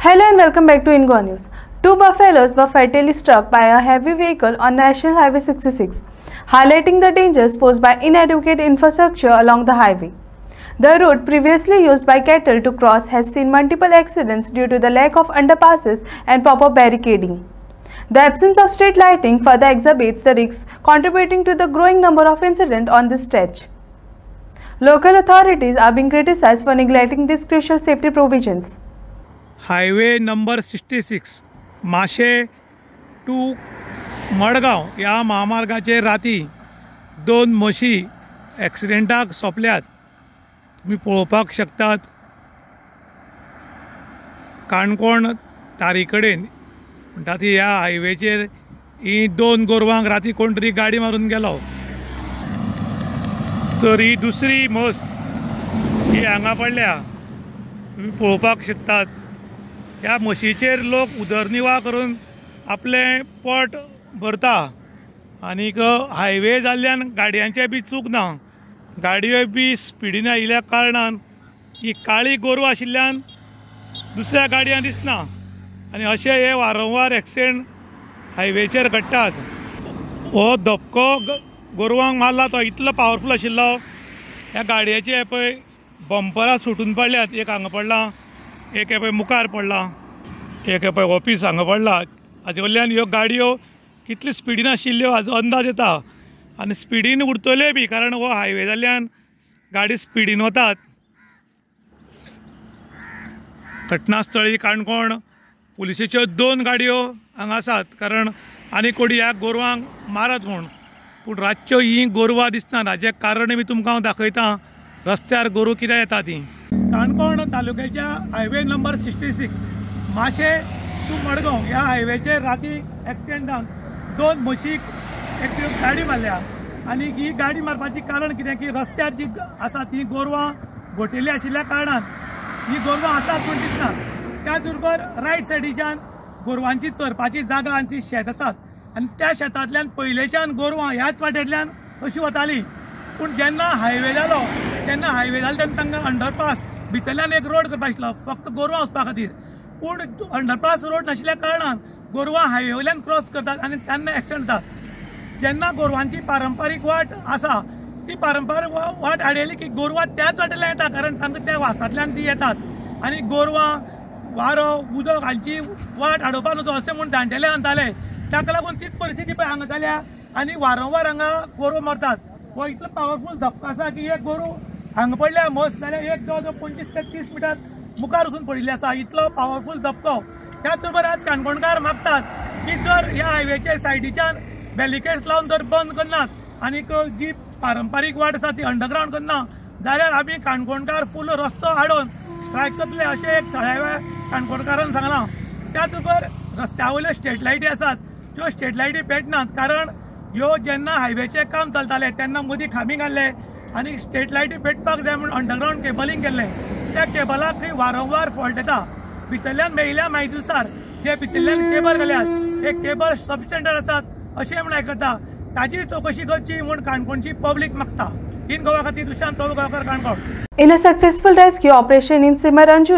Hello and welcome back to Ingo News. Two buffaloes were fatally struck by a heavy vehicle on National Highway 66, highlighting the dangers posed by inadequate infrastructure along the highway. The route previously used by cattle to cross has seen multiple accidents due to the lack of underpasses and proper barricading. The absence of street lighting further exacerbates the risks, contributing to the growing number of incidents on this stretch. Local authorities are being criticized for neglecting these crucial safety provisions. Highway number 66 माशे to Madgaon या महामार्गाचेर राती दोन म्हशी एक्सिडेंटाक सोंपल्यात. तुम्ही पळोवपाक शकतात. काणकोण तारी कडेन म्हणटा ती ह्या हायवेचेर ही दोन गोरवांक राती कोण तरी गाडी मारून गेलो. तर ही दुसरी म्हस ही हांगा पडल्या. तुम्ही पळोवपाक शकतात. ह्या म्हशीचेर लोक उदरनिर्वाह करून आपले पोट भरता. आनीक हायवे जाल्ल्यान गाडयांचे बी चूक ना. गाडयो बी स्पिडीन आयिल्ल्या कारणान ही काळी गोरवां आशिल्ल्यान दुसऱ्या गाडयांक दिसना आनी अशें हे वारंवार एक्सिडेंट हायवेचेर घडटात. हो धपको गोरवांक मारला तो इतलो पावरफूल आशिल्लो. ह्या गाडयेचे हे पळय बंपरां सुटून पडल्यात. एक हांगा पडला, एक हे पळय मुखार पडला, एक हे पळय ऑफिस हांगा पडला. हाजे कडल्यान ह्यो गाडयो कितल्यो स्पिडीन आशिल्ल्यो हाजो अंदाज येता. आनी स्पिडीन उरतल्यो बी, कारण हो हायवे जाल्ल्यान गाडी स्पिडीन वतात. घटनास्थळी काणकोण पुलिसेच्यो दोन गाडयो हांगा आसात, कारण आनी कोणी ह्या गोरवांक मारत म्हूण. पूण रातच्यो ही गोरवां दिसनात. हाजें कारण बी तुमकां हांव दाखयतां. रस्त्यार गोरू कित्याक येता ती. काणकोण तालुक्याच्या हायवे नंबर 66 माशे टू मडगांव ह्या हायवेचेर राती एक्सिडेंटान दोन म्हशीक एक गाडी मारल्या. आनी ही गाडी मारपाची कारण कितें की रस्त्यार जी आसा ती गोरवां घोटिल्ली आशिल्ल्या कारणान ही गोरवां आसात म्हूण दिसना. त्याच बरोबर रायट सायडीच्यान गोरवांची चरपाची जागा आनी ती शेत आसात आनी त्या शेतांतल्यान पयलेच्यान गोरवां ह्याच वाटेंतल्यान अशी वतालीं. पूण जेन्ना हायवे जालो तेन्ना हायवे जालो तेन्ना तांकां अंडरपास भितरल्यान एक रोड करपाक आशिल्लो फक्त गोरवां वचपा खातीर. पूण अंडरपास रोड नाशिल्ल्या कारणान गोरवां हायवे वयल्यान क्रॉस करतात आनी तेन्ना एक्सिडेंट जातात. जेन्ना गोरवांची पारंपारीक वाट आसा ती पारंपारीक वाट आडयली की गोरवां त्याच वाटेंतल्यान येता, कारण तांकां त्या वासांतल्यान ती येतात. आनी गोरवां वारो उदक हांची वाट आडोवपा नजो अशें म्हूण जाणटेले सांगताले. ताका लागून तीच परिस्थिती पळय हांगा जाल्या आनी वारंवार हांगा गोरवां मरतात. हो इतलो पावरफूल धक्को आसा की एक गोरू हांगा पडल्या म्हस जाल्यार एक जवळ जवळ 25 ते 30 मिटर मुखार वचून पडिल्ले आसा. इतलो पावरफूल धक्को. त्याच बरोबर आज काणकोणकार मागतात की जर ह्या हायवेच्या सायडीच्यान बॅरिकेड्स लावन जर बंद करनात आनीक जी पारंपारीक वाट आसा ती अंडरग्रावंड करना जाल्यार आमी काणकोणकार फूल रस्तो आडोवन स्ट्रायक करतले अशें एक थळाव्या काणकोणकारान सांगलां. त्याच बरोबर रस्त्या वयल्यो स्ट्रीट लायटी आसात ज्यो स्ट्रीट लायटी पेटनात, कारण ह्यो जेन्ना हायवेचें काम चलतालें तेन्ना मदीं खांबी घाल्ले आनी स्ट्रीट लायटी पेटपाक जाय म्हूण अंडरग्रावंड केबलिंग केल्लें. त्या केबलाक थंय वारंवार फॉल्ट येता. भितरल्यान मेळिल्ल्या म्हायतीनुसार जे भितरल्यान केबल घाल्यात हे केबल सबस्टँडर्ड आसात अशें म्हूण आयकता. ताची चवकशी करची म्हूण काणकोणची पब्लीक मागता. इन गोवा खातीर दुशांत प्रभू Gaonkar, Canacona. In a successful rescue operation in Simaranju